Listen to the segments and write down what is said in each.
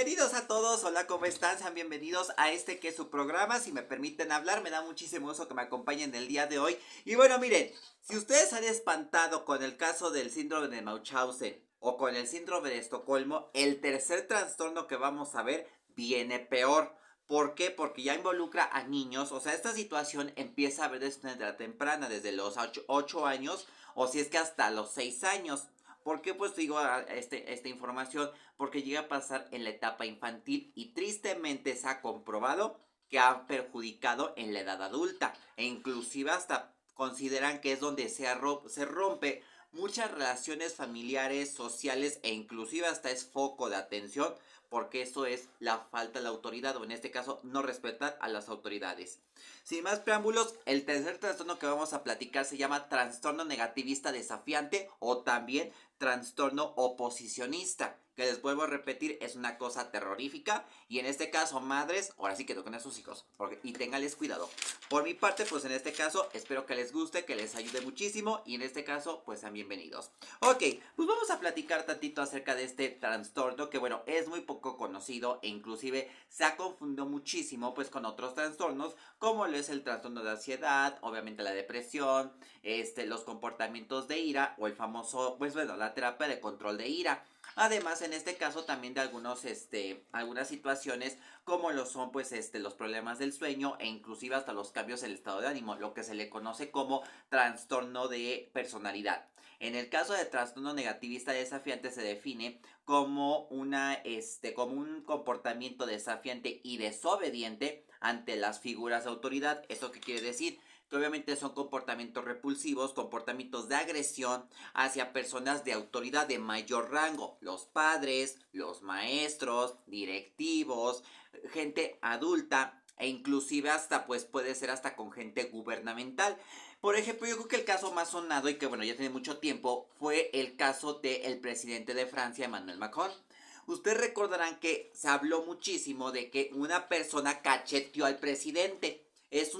Bienvenidos a todos, hola, ¿cómo están? Sean bienvenidos a este que es su programa. Si me permiten hablar, me da muchísimo gusto que me acompañen el día de hoy. Y bueno, miren, si ustedes han espantado con el caso del síndrome de Munchausen o con el síndrome de Estocolmo, el tercer trastorno que vamos a ver viene peor. ¿Por qué? Porque ya involucra a niños, o sea, esta situación empieza a ver desde una edad temprana, desde los 8 años, o si es que hasta los 6 años. ¿Por qué pues digo esta información? Porque llega a pasar en la etapa infantil y tristemente se ha comprobado que ha perjudicado en la edad adulta e inclusive hasta consideran que es donde se rompe muchas relaciones familiares, sociales e inclusive hasta es foco de atención porque eso es la falta de autoridad o en este caso no respetar a las autoridades. Sin más preámbulos, el tercer trastorno que vamos a platicar se llama trastorno negativista desafiante o también trastorno oposicionista, que les vuelvo a repetir, es una cosa terrorífica y en este caso, madres, ahora sí que toquen a sus hijos y ténganles cuidado. Por mi parte, pues en este caso, espero que les guste, que les ayude muchísimo y en este caso, pues sean bienvenidos. Ok, pues vamos a platicar tantito acerca de este trastorno que bueno, es muy poco conocido e inclusive se ha confundido muchísimo pues con otros trastornos como lo es el trastorno de ansiedad, obviamente la depresión, los comportamientos de ira o el famoso, pues bueno, la terapia de control de ira. Además, en este caso también de algunas situaciones como lo son pues los problemas del sueño e inclusive hasta los cambios en el estado de ánimo, lo que se le conoce como trastorno de personalidad. En el caso de trastorno negativista desafiante se define como como un comportamiento desafiante y desobediente ante las figuras de autoridad. ¿Esto qué quiere decir? Que obviamente son comportamientos repulsivos, comportamientos de agresión hacia personas de autoridad de mayor rango, los padres, los maestros, directivos, gente adulta e inclusive hasta pues puede ser hasta con gente gubernamental. Por ejemplo, yo creo que el caso más sonado y que bueno ya tiene mucho tiempo fue el caso del presidente de Francia, Emmanuel Macron. Ustedes recordarán que se habló muchísimo de que una persona cacheteó al presidente. Es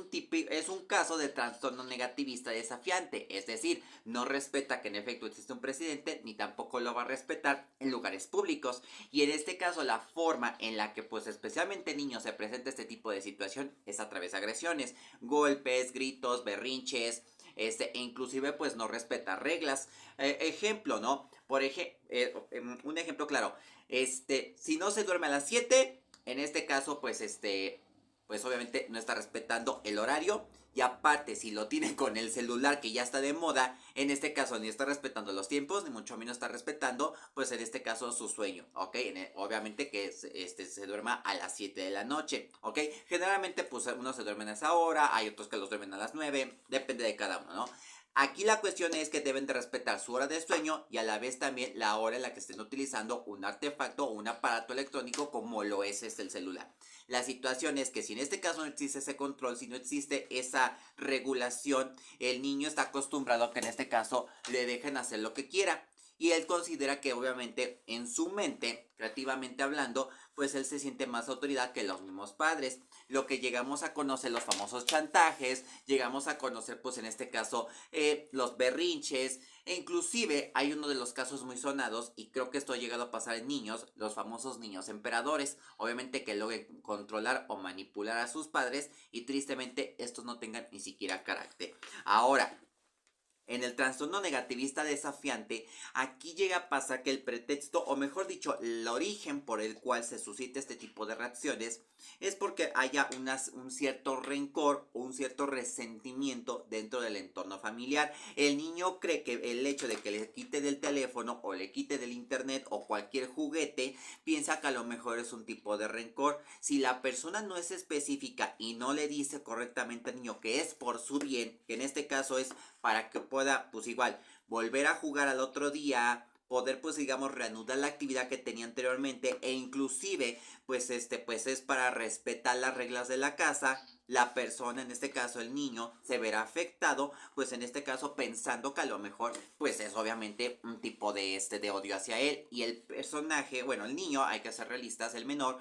un caso de trastorno negativista desafiante, es decir, no respeta que en efecto existe un presidente ni tampoco lo va a respetar en lugares públicos. Y en este caso la forma en la que pues especialmente niños se presenta este tipo de situación es a través de agresiones, golpes, gritos, berrinches, e inclusive pues no respeta reglas. Ejemplo, ¿no? Un ejemplo claro, si no se duerme a las 7, en este caso pues obviamente no está respetando el horario y aparte si lo tiene con el celular que ya está de moda, en este caso ni está respetando los tiempos ni mucho menos está respetando pues en este caso su sueño, ¿ok? Obviamente que se duerma a las 7 de la noche, ¿ok? Generalmente pues unos se duermen a esa hora, hay otros que los duermen a las 9, depende de cada uno, ¿no? Aquí la cuestión es que deben de respetar su hora de sueño y a la vez también la hora en la que estén utilizando un artefacto o un aparato electrónico como lo es el celular. La situación es que si en este caso no existe ese control, si no existe esa regulación, el niño está acostumbrado a que en este caso le dejen hacer lo que quiera. Y él considera que obviamente en su mente, creativamente hablando, pues él se siente más autoridad que los mismos padres. Lo que llegamos a conocer los famosos chantajes, llegamos a conocer pues en este caso los berrinches, e inclusive hay uno de los casos muy sonados y creo que esto ha llegado a pasar en niños, los famosos niños emperadores, obviamente que logren controlar o manipular a sus padres y tristemente estos no tengan ni siquiera carácter. Ahora, en el trastorno negativista desafiante, aquí llega a pasar que el pretexto, o mejor dicho, el origen por el cual se suscita este tipo de reacciones, es porque haya un cierto rencor o un cierto resentimiento dentro del entorno familiar. El niño cree que el hecho de que le quite del teléfono o le quite del internet o cualquier juguete, piensa que a lo mejor es un tipo de rencor. Si la persona no es específica y no le dice correctamente al niño que es por su bien, que en este caso es para que pueda, pues igual, volver a jugar al otro día, poder pues digamos reanudar la actividad que tenía anteriormente e inclusive pues es para respetar las reglas de la casa. La persona, en este caso el niño, se verá afectado, pues en este caso pensando que a lo mejor pues es obviamente un tipo de odio hacia él. Y el personaje, bueno, el niño, hay que ser realistas, el menor,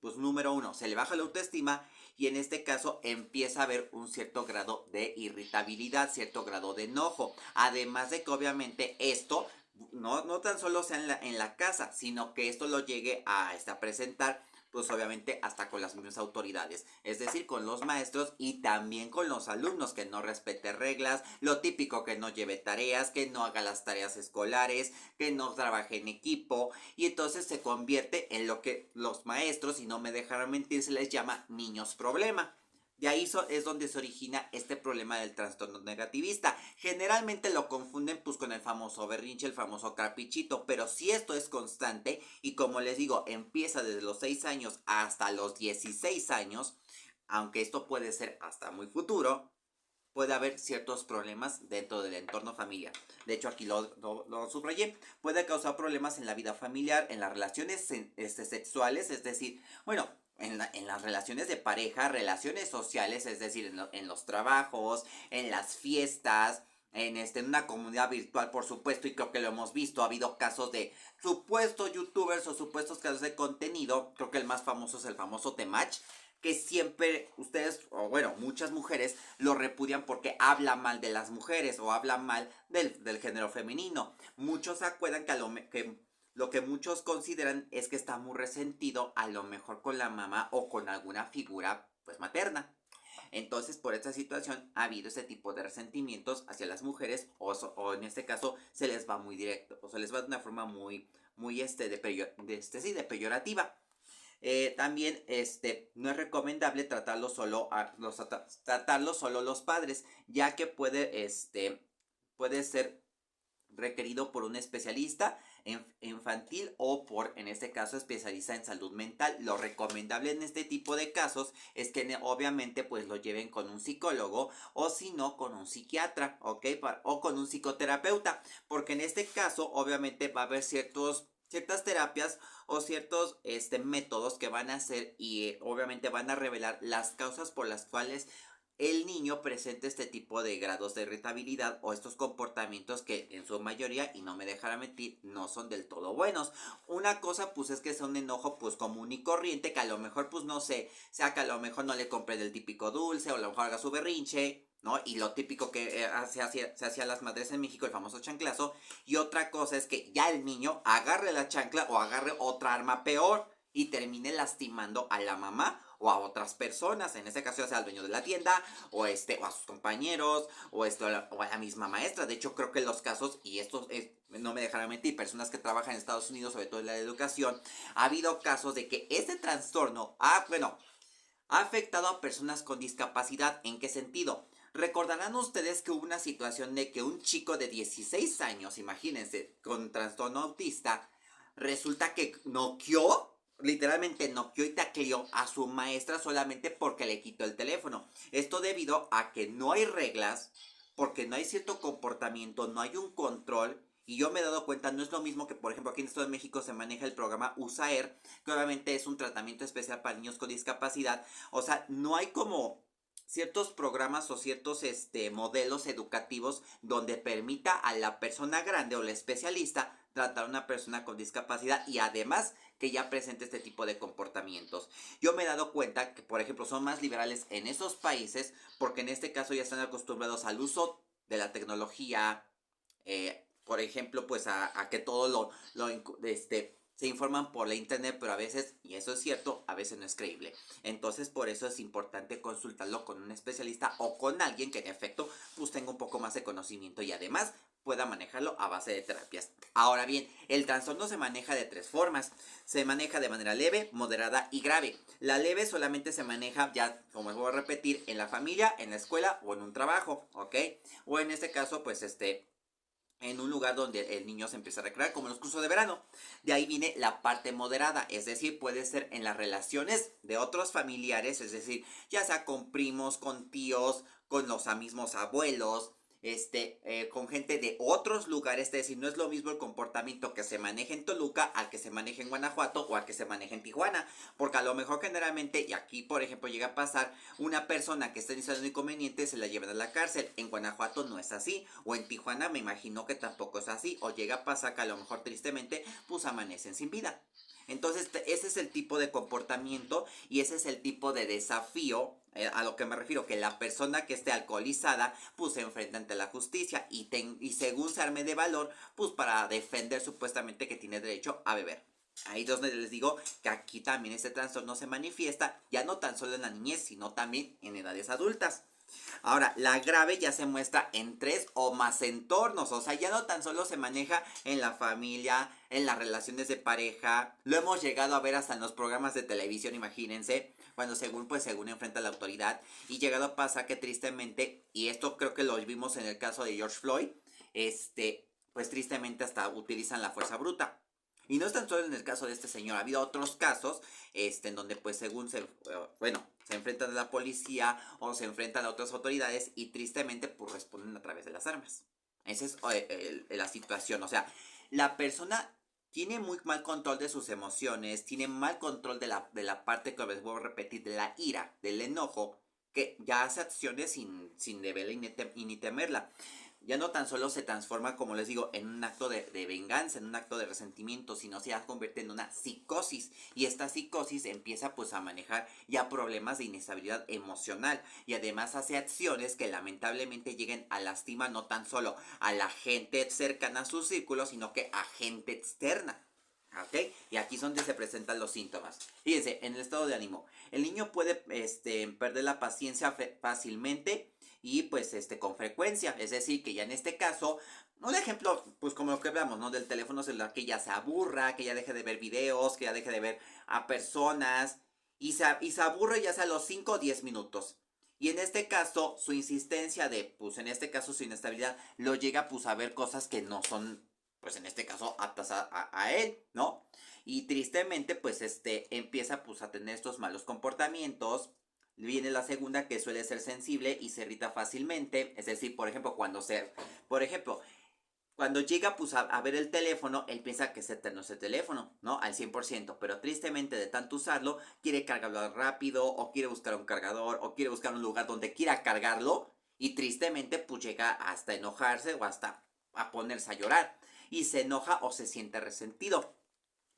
pues número uno, se le baja la autoestima y en este caso empieza a haber un cierto grado de irritabilidad, cierto grado de enojo. Además de que obviamente esto no tan solo sea en la casa, sino que esto lo llegue a presentar, pues obviamente hasta con las mismas autoridades, es decir, con los maestros y también con los alumnos, que no respete reglas, lo típico, que no lleve tareas, que no haga las tareas escolares, que no trabaje en equipo, y entonces se convierte en lo que los maestros, si no me dejaron mentir, se les llama niños problema. De ahí es donde se origina este problema del trastorno negativista. Generalmente lo confunden pues con el famoso berrinche, el famoso caprichito, pero si esto es constante y como les digo, empieza desde los 6 años hasta los 16 años, aunque esto puede ser hasta muy futuro, puede haber ciertos problemas dentro del entorno familiar. De hecho, aquí lo subrayé. Puede causar problemas en la vida familiar, en las relaciones sexuales, es decir, bueno, en las relaciones de pareja, relaciones sociales, es decir, en los trabajos, en las fiestas, en una comunidad virtual, por supuesto, y creo que lo hemos visto. Ha habido casos de supuestos youtubers o supuestos casos de contenido. Creo que el más famoso es el famoso Temach, que siempre ustedes, o bueno, muchas mujeres lo repudian porque habla mal de las mujeres o habla mal del género femenino. Muchos se acuerdan que lo que muchos consideran es que está muy resentido, a lo mejor con la mamá o con alguna figura pues materna. Entonces, por esta situación ha habido ese tipo de resentimientos hacia las mujeres, o en este caso se les va muy directo, o se les va de una forma muy de peyorativa. También no es recomendable tratarlo solo los padres, ya que puede ser requerido por un especialista infantil o por, en este caso, especialista en salud mental. Lo recomendable en este tipo de casos es que obviamente pues lo lleven con un psicólogo, o si no con un psiquiatra, ¿ok? O con un psicoterapeuta, porque en este caso obviamente va a haber ciertas terapias o ciertos métodos que van a hacer y obviamente van a revelar las causas por las cuales el niño presenta este tipo de grados de irritabilidad o estos comportamientos que en su mayoría, y no me dejará mentir, no son del todo buenos. Una cosa pues es que sea un enojo pues común y corriente, que a lo mejor pues no sé, sea que a lo mejor no le compre del típico dulce, o a lo mejor haga su berrinche, ¿no? Y lo típico que se hacía las madres en México, el famoso chanclazo. Y otra cosa es que ya el niño agarre la chancla o agarre otra arma peor y termine lastimando a la mamá o a otras personas, en este caso ya sea al dueño de la tienda, o o a sus compañeros, o a la misma maestra. De hecho, creo que los casos, y no me dejarán mentir, personas que trabajan en Estados Unidos, sobre todo en la educación, ha habido casos de que este trastorno ha afectado a personas con discapacidad. ¿En qué sentido? Recordarán ustedes que hubo una situación de que un chico de 16 años, imagínense, con trastorno autista, resulta que literalmente noqueó y tacleó a su maestra solamente porque le quitó el teléfono. Esto debido a que no hay reglas, porque no hay cierto comportamiento, no hay un control. Y yo me he dado cuenta, no es lo mismo que, por ejemplo, aquí en el Estado de México se maneja el programa USAER, que obviamente es un tratamiento especial para niños con discapacidad. O sea, no hay como ciertos programas o ciertos modelos educativos donde permita a la persona grande o la especialista tratar a una persona con discapacidad y además que ya presente este tipo de comportamientos. Yo me he dado cuenta que, por ejemplo, son más liberales en esos países porque en este caso ya están acostumbrados al uso de la tecnología, por ejemplo, pues a que todo se informan por la internet, pero a veces, y eso es cierto, a veces no es creíble. Entonces, por eso es importante consultarlo con un especialista o con alguien que en efecto pues tenga un poco más de conocimiento y además pueda manejarlo a base de terapias. Ahora bien, el trastorno se maneja de tres formas. Se maneja de manera leve, moderada y grave. La leve solamente se maneja, ya como les voy a repetir, en la familia, en la escuela o en un trabajo, ¿ok? O en este caso, pues en un lugar donde el niño se empieza a recrear, como en los cursos de verano. De ahí viene la parte moderada, es decir, puede ser en las relaciones de otros familiares, es decir, ya sea con primos, con tíos, con los mismos abuelos, con gente de otros lugares, es decir, no es lo mismo el comportamiento que se maneja en Toluca al que se maneja en Guanajuato o al que se maneja en Tijuana, porque a lo mejor generalmente, y aquí por ejemplo llega a pasar, una persona que está iniciando un inconveniente se la llevan a la cárcel. En Guanajuato no es así, o en Tijuana me imagino que tampoco es así, o llega a pasar que a lo mejor tristemente pues amanecen sin vida. Entonces, ese es el tipo de comportamiento y ese es el tipo de desafío a lo que me refiero, que la persona que esté alcoholizada, pues se enfrenta ante la justicia y según se arme de valor, pues para defender supuestamente que tiene derecho a beber. Ahí es donde les digo que aquí también este trastorno se manifiesta, ya no tan solo en la niñez, sino también en edades adultas. Ahora, la grave ya se muestra en 3 o más entornos, o sea, ya no tan solo se maneja en la familia, en las relaciones de pareja, lo hemos llegado a ver hasta en los programas de televisión, imagínense, cuando según enfrenta la autoridad, y llegado a pasar que tristemente, y esto creo que lo vimos en el caso de George Floyd, pues tristemente hasta utilizan la fuerza bruta. Y no es tan solo en el caso de este señor, ha habido otros casos, en donde pues según se enfrentan a la policía o se enfrentan a otras autoridades y tristemente pues responden a través de las armas. Esa es la situación, o sea, la persona tiene muy mal control de sus emociones, tiene mal control de la parte que les voy a repetir, de la ira, del enojo, que ya hace acciones sin deberla y ni temerla. Ya no tan solo se transforma, como les digo, en un acto de venganza, en un acto de resentimiento, sino se convierte en una psicosis. Y esta psicosis empieza pues a manejar ya problemas de inestabilidad emocional. Y además hace acciones que lamentablemente lleguen a lastimar no tan solo a la gente cercana a su círculo, sino que a gente externa. ¿Ok? Y aquí es donde se presentan los síntomas. Fíjense, en el estado de ánimo. El niño puede perder la paciencia fácilmente y pues con frecuencia. Es decir, que ya en este caso, un ejemplo, pues como lo que hablamos, ¿no? Del teléfono celular, que ya se aburra, que ya deje de ver videos, que ya deje de ver a personas y se aburre ya sea a los 5 o 10 minutos. Y en este caso, su insistencia pues en este caso su inestabilidad, lo llega pues a ver cosas que no son, pues en este caso, aptas a él, ¿no? Y tristemente, pues empieza pues a tener estos malos comportamientos. Viene la segunda, que suele ser sensible y se irrita fácilmente. Es decir, por ejemplo, cuando llega pues a ver el teléfono, él piensa que es eterno ese teléfono, ¿no? Al 100%, pero tristemente de tanto usarlo, quiere cargarlo rápido, o quiere buscar un cargador, o quiere buscar un lugar donde quiera cargarlo, y tristemente pues llega hasta enojarse o hasta a ponerse a llorar. Y se enoja o se siente resentido.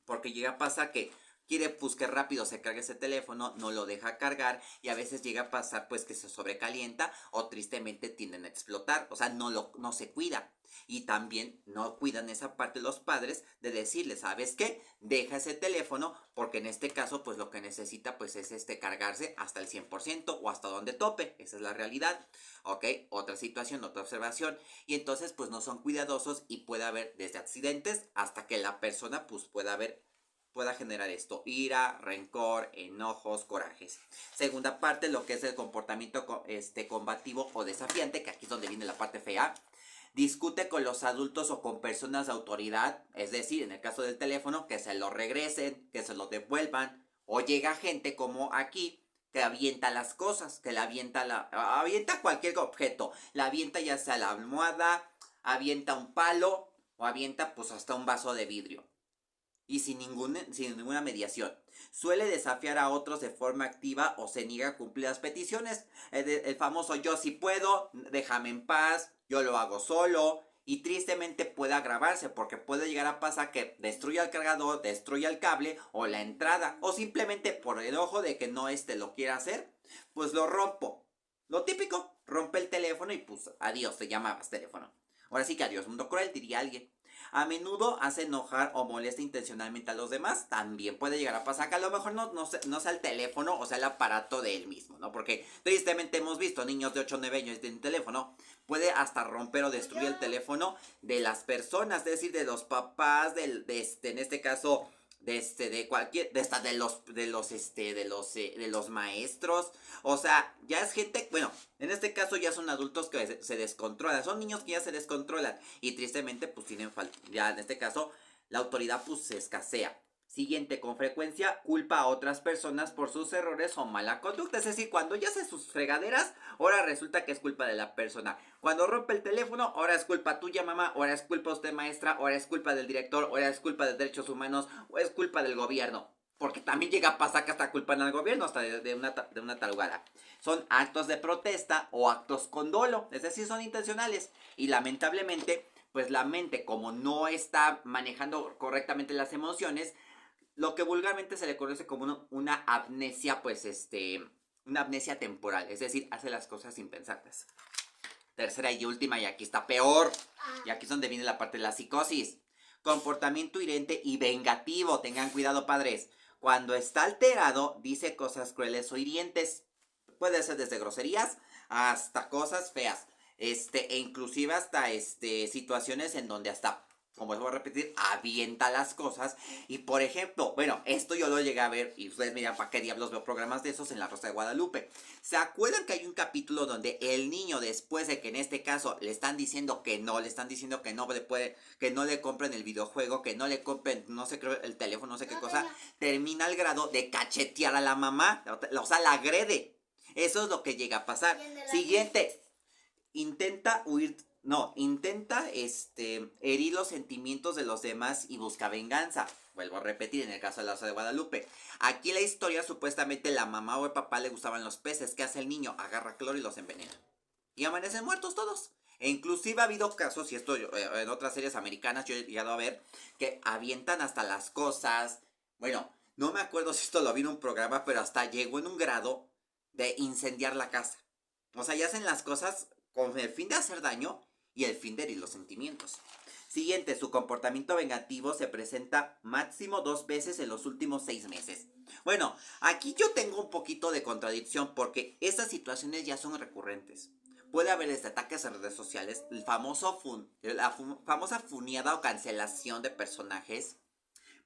Porque llega a pasar que quiere pues que rápido se cargue ese teléfono, no lo deja cargar y a veces llega a pasar pues que se sobrecalienta o tristemente tienden a explotar, o sea, no se cuida. Y también no cuidan esa parte los padres de decirle, ¿sabes qué? Deja ese teléfono porque en este caso pues lo que necesita pues es cargarse hasta el 100% o hasta donde tope, esa es la realidad. ¿Ok? Otra situación, otra observación. Y entonces pues no son cuidadosos y puede haber desde accidentes hasta que la persona pues pueda generar esto, ira, rencor, enojos, corajes. Segunda parte, lo que es el comportamiento combativo o desafiante, que aquí es donde viene la parte fea. Discute con los adultos o con personas de autoridad, es decir, en el caso del teléfono, que se lo regresen, que se lo devuelvan, o llega gente como aquí, que avienta las cosas, que avienta cualquier objeto, la avienta ya sea la almohada, avienta un palo, o avienta pues hasta un vaso de vidrio y sin ninguna mediación. Suele desafiar a otros de forma activa o se niega a cumplir las peticiones. El famoso yo sí puedo, déjame en paz, yo lo hago solo. Y tristemente puede agravarse porque puede llegar a pasar que destruya el cargador, destruya el cable o la entrada. O simplemente por el ojo de que no lo quiera hacer, pues lo rompo. Lo típico, rompe el teléfono y pues adiós, te llamabas teléfono. Ahora sí que adiós, mundo cruel, diría alguien. A menudo hace enojar o molesta intencionalmente a los demás. También puede llegar a pasar que a lo mejor no sea el teléfono o sea el aparato de él mismo, ¿no? Porque tristemente hemos visto niños de 8 o 9 años en teléfono. Puede hasta romper o destruir el teléfono de las personas, es decir, de los papás, en este caso de cualquier de los maestros. O sea, ya es gente, bueno, en este caso ya son adultos que se descontrolan, son niños que ya se descontrolan y tristemente pues tienen falta, ya en este caso la autoridad pues se escasea. Siguiente, con frecuencia culpa a otras personas por sus errores o mala conducta. Es decir, cuando ya hace sus fregaderas, ahora resulta que es culpa de la persona. Cuando rompe el teléfono, ahora es culpa tuya, mamá, ahora es culpa usted, maestra, ahora es culpa del director, ahora es culpa de derechos humanos, o es culpa del gobierno. Porque también llega a pasar que hasta culpan al gobierno, hasta de una tarugada. Son actos de protesta o actos con dolo, es decir, son intencionales. Y lamentablemente, pues la mente, como no está manejando correctamente las emociones, lo que vulgarmente se le conoce como una amnesia, pues una amnesia temporal, es decir, hace las cosas sin pensarlas. Tercera y última, y aquí está peor, y aquí es donde viene la parte de la psicosis. Comportamiento hiriente y vengativo, tengan cuidado padres. Cuando está alterado, dice cosas crueles o hirientes. Puede ser desde groserías hasta cosas feas. E inclusive hasta situaciones en donde hasta, como les voy a repetir, avienta las cosas. Y por ejemplo, bueno, esto yo lo llegué a ver, y ustedes me dirán, ¿para qué diablos veo programas de esos en La Rosa de Guadalupe? ¿Se acuerdan que hay un capítulo donde el niño, después de que en este caso le están diciendo que no, le están diciendo que no le puede, que no le compren el videojuego, que no le compren, no sé, creo, el teléfono, no sé qué cosa, termina al grado de cachetear a la mamá, o sea, la agrede? Eso es lo que llega a pasar. Siguiente, intenta huir, no, intenta herir los sentimientos de los demás y busca venganza. Vuelvo a repetir, en el caso de la Rosa de Guadalupe. Aquí la historia, supuestamente la mamá o el papá le gustaban los peces. ¿Qué hace el niño? Agarra cloro y los envenena. Y amanecen muertos todos. E inclusive ha habido casos, y esto en otras series americanas yo he llegado a ver, que avientan hasta las cosas. Bueno, no me acuerdo si esto lo vi en un programa, pero hasta llegó en un grado de incendiar la casa. O sea, ya hacen las cosas con el fin de hacer daño y el fin de herir los sentimientos. Siguiente, su comportamiento vengativo se presenta máximo 2 veces en los últimos 6 meses. Bueno, aquí yo tengo un poquito de contradicción porque estas situaciones ya son recurrentes. Puede haber desde ataques a redes sociales, la famosa funeada o cancelación de personajes.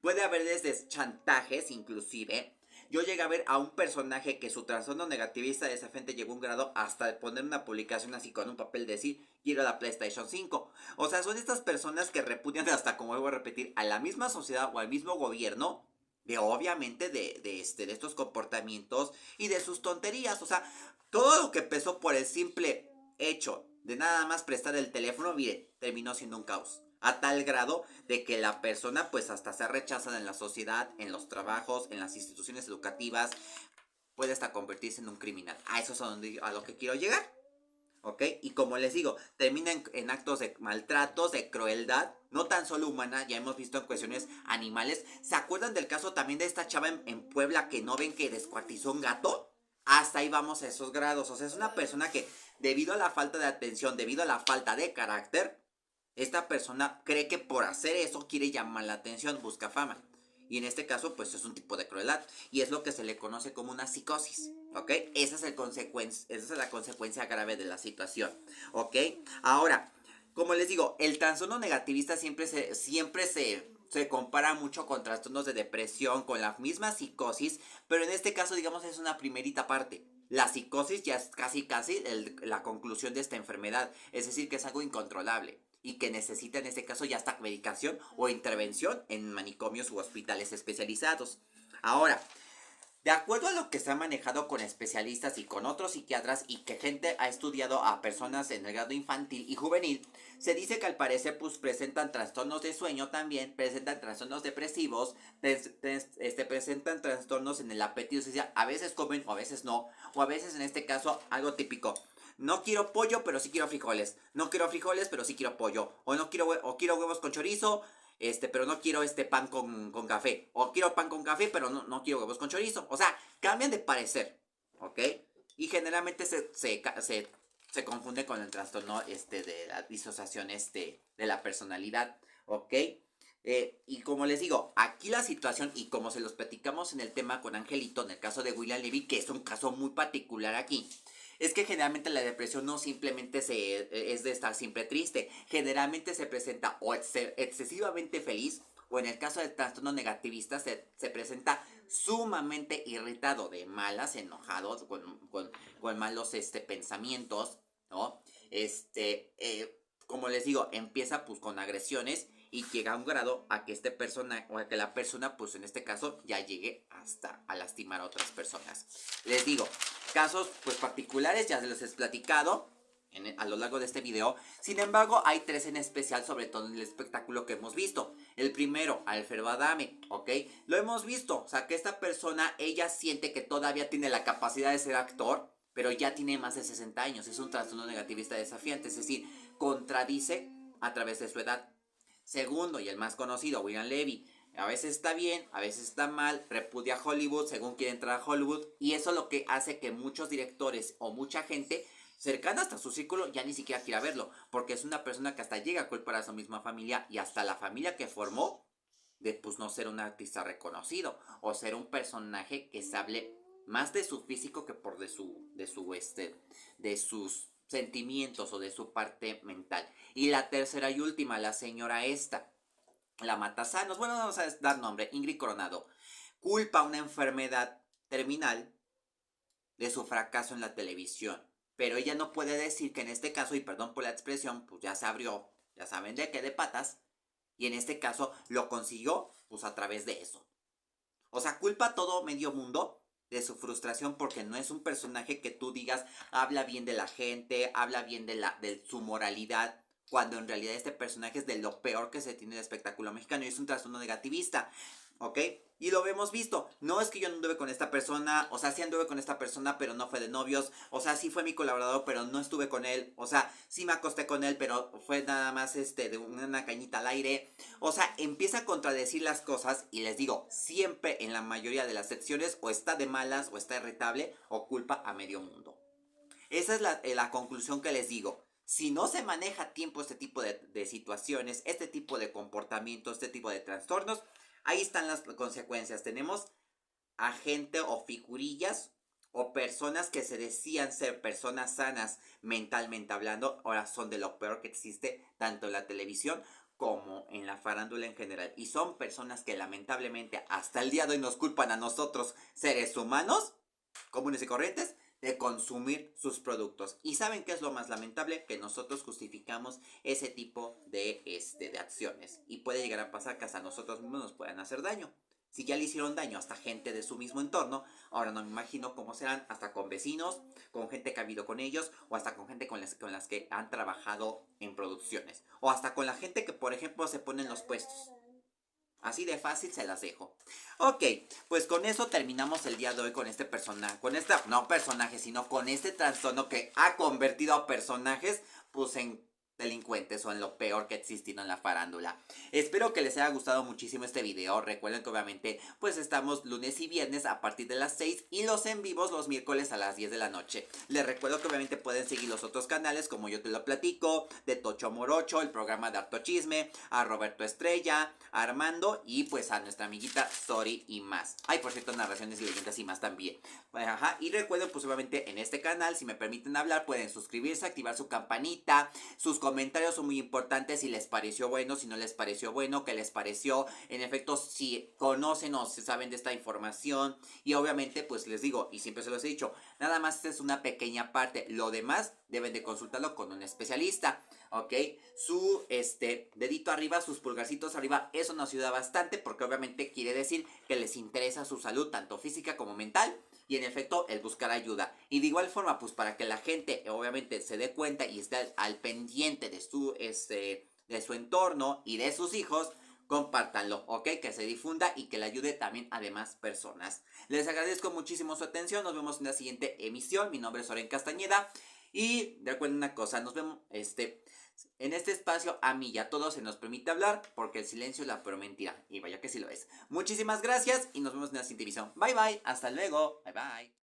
Puede haber desde chantajes inclusive. Yo llegué a ver a un personaje que su trastorno negativista desafiante llegó a un grado hasta de poner una publicación así con un papel de decir quiero la PlayStation 5. O sea, son estas personas que repudian hasta, como voy a repetir, a la misma sociedad o al mismo gobierno de obviamente de estos comportamientos y de sus tonterías. O sea, todo lo que empezó por el simple hecho de nada más prestar el teléfono, mire, terminó siendo un caos. A tal grado de que la persona pues hasta se rechaza en la sociedad, en los trabajos, en las instituciones educativas, puede hasta convertirse en un criminal. A eso es a lo que quiero llegar. ¿Ok? Y como les digo, termina en actos de maltratos, de crueldad, no tan solo humana, ya hemos visto en cuestiones animales. ¿Se acuerdan del caso también de esta chava en Puebla que no ven que descuartizó un gato? Hasta ahí vamos a esos grados. O sea, es una persona que debido a la falta de atención, debido a la falta de carácter, esta persona cree que por hacer eso quiere llamar la atención, busca fama. Y en este caso, pues es un tipo de crueldad. Y es lo que se le conoce como una psicosis. ¿Ok? Esa es la consecuencia grave de la situación. ¿Ok? Ahora, como les digo, el trastorno negativista se compara mucho con trastornos de depresión, con la misma psicosis. Pero en este caso, digamos, es una primerita parte. La psicosis ya es casi la conclusión de esta enfermedad. Es decir, que es algo incontrolable y que necesita en este caso ya hasta medicación o intervención en manicomios u hospitales especializados. Ahora, de acuerdo a lo que se ha manejado con especialistas y con otros psiquiatras y que gente ha estudiado a personas en el grado infantil y juvenil, se dice que al parecer pues presentan trastornos de sueño también, presentan trastornos depresivos, presentan trastornos en el apetito, o sea, a veces comen o a veces no, o a veces en este caso algo típico. No quiero pollo, pero sí quiero frijoles. No quiero frijoles, pero sí quiero pollo. O no quiero, o quiero huevos con chorizo, pero no quiero pan con café. O quiero pan con café, pero no quiero huevos con chorizo. O sea, cambian de parecer, ¿ok? Y generalmente se confunde con el trastorno de la disociación de la personalidad, ¿ok? Y como les digo, aquí la situación, y como se los platicamos en el tema con Angelito, en el caso de William Levy, que es un caso muy particular aquí, es que generalmente la depresión no simplemente es de estar siempre triste, generalmente se presenta o excesivamente feliz, o en el caso del trastorno negativista se presenta sumamente irritado, de malas, enojado, con malos pensamientos, ¿no? Como les digo, empieza pues con agresiones y llega a un grado a que o a que la persona, pues en este caso, ya llegue hasta a lastimar a otras personas. Les digo, casos pues particulares ya se los he platicado a lo largo de este video. Sin embargo, hay 3 en especial, sobre todo en el espectáculo que hemos visto. El primero, Alfredo Adame, ¿ok? Lo hemos visto, o sea que esta persona, ella siente que todavía tiene la capacidad de ser actor, pero ya tiene más de 60 años. Es un trastorno negativista desafiante, es decir, contradice a través de su edad. Segundo, y el más conocido, William Levy. A veces está bien, a veces está mal, repudia a Hollywood según quiere entrar a Hollywood. Y eso es lo que hace que muchos directores o mucha gente cercana hasta su círculo ya ni siquiera quiera verlo. Porque es una persona que hasta llega a culpar a su misma familia y hasta la familia que formó de pues no ser un artista reconocido. O ser un personaje que se hable más de su físico que por de sus sentimientos o de su parte mental. Y la tercera y última, la señora esta, la Matasanos, bueno, vamos a dar nombre, Ingrid Coronado, culpa una enfermedad terminal de su fracaso en la televisión. Pero ella no puede decir que en este caso, y perdón por la expresión, pues ya se abrió, ya saben de qué, de patas, y en este caso lo consiguió pues a través de eso. O sea, culpa a todo medio mundo de su frustración porque no es un personaje que tú digas habla bien de la gente, habla bien de su moralidad, cuando en realidad este personaje es de lo peor que se tiene de espectáculo mexicano y es un trastorno negativista, ¿ok? Y lo hemos visto. No es que yo no anduve con esta persona, o sea, sí anduve con esta persona, pero no fue de novios. O sea, sí fue mi colaborador, pero no estuve con él. O sea, sí me acosté con él, pero fue nada más de una cañita al aire. O sea, empieza a contradecir las cosas y les digo, siempre en la mayoría de las secciones o está de malas o está irritable o culpa a medio mundo. Esa es la conclusión que les digo. Si no se maneja a tiempo este tipo de situaciones, este tipo de comportamientos, este tipo de trastornos, ahí están las consecuencias. Tenemos a gente o figurillas o personas que se decían ser personas sanas mentalmente hablando, ahora son de lo peor que existe tanto en la televisión como en la farándula en general. Y son personas que lamentablemente hasta el día de hoy nos culpan a nosotros, seres humanos, comunes y corrientes, de consumir sus productos. ¿Y saben qué es lo más lamentable? Que nosotros justificamos ese tipo de acciones. Y puede llegar a pasar que hasta nosotros mismos nos puedan hacer daño. Si ya le hicieron daño hasta gente de su mismo entorno, ahora no me imagino cómo serán hasta con vecinos, con gente que ha vivido con ellos, o hasta con gente con las que han trabajado en producciones. O hasta con la gente que, por ejemplo, se pone en los puestos. Así de fácil se las dejo. Ok, pues con eso terminamos el día de hoy con este personaje. No personaje, sino con este trastorno que ha convertido a personajes pues en delincuentes o en lo peor que ha existido en la farándula. Espero que les haya gustado muchísimo este video. Recuerden que obviamente pues estamos lunes y viernes a partir de las 6 y los en vivos los miércoles a las 10 de la noche. Les recuerdo que obviamente pueden seguir los otros canales como yo te lo platico, de Tocho Morocho, el programa de Harto Chisme, a Roberto Estrella, a Armando y pues a nuestra amiguita Sori y más. Ay, por cierto, narraciones y leyendas y más también. Ajá, y recuerden pues obviamente en este canal, si me permiten hablar, pueden suscribirse, activar su campanita, sus comentarios son muy importantes si les pareció bueno, si no les pareció bueno, qué les pareció, en efecto, si conocen o se saben de esta información. Y obviamente, pues les digo, y siempre se los he dicho, nada más esta es una pequeña parte. Lo demás deben de consultarlo con un especialista, ¿ok? Su dedito arriba, sus pulgarcitos arriba, eso nos ayuda bastante porque obviamente quiere decir que les interesa su salud, tanto física como mental. Y en efecto, el buscar ayuda. Y de igual forma, pues para que la gente obviamente se dé cuenta y esté al pendiente de su entorno y de sus hijos, compártanlo, ¿ok? Que se difunda y que le ayude también a demás personas. Les agradezco muchísimo su atención. Nos vemos en la siguiente emisión. Mi nombre es Oren Castañeda. Y recuerden una cosa, nos vemos en este espacio a mí y a todos se nos permite hablar porque el silencio es la peor mentira. Y vaya que sí lo es. Muchísimas gracias y nos vemos en la siguiente emisión. Bye bye, hasta luego. Bye bye.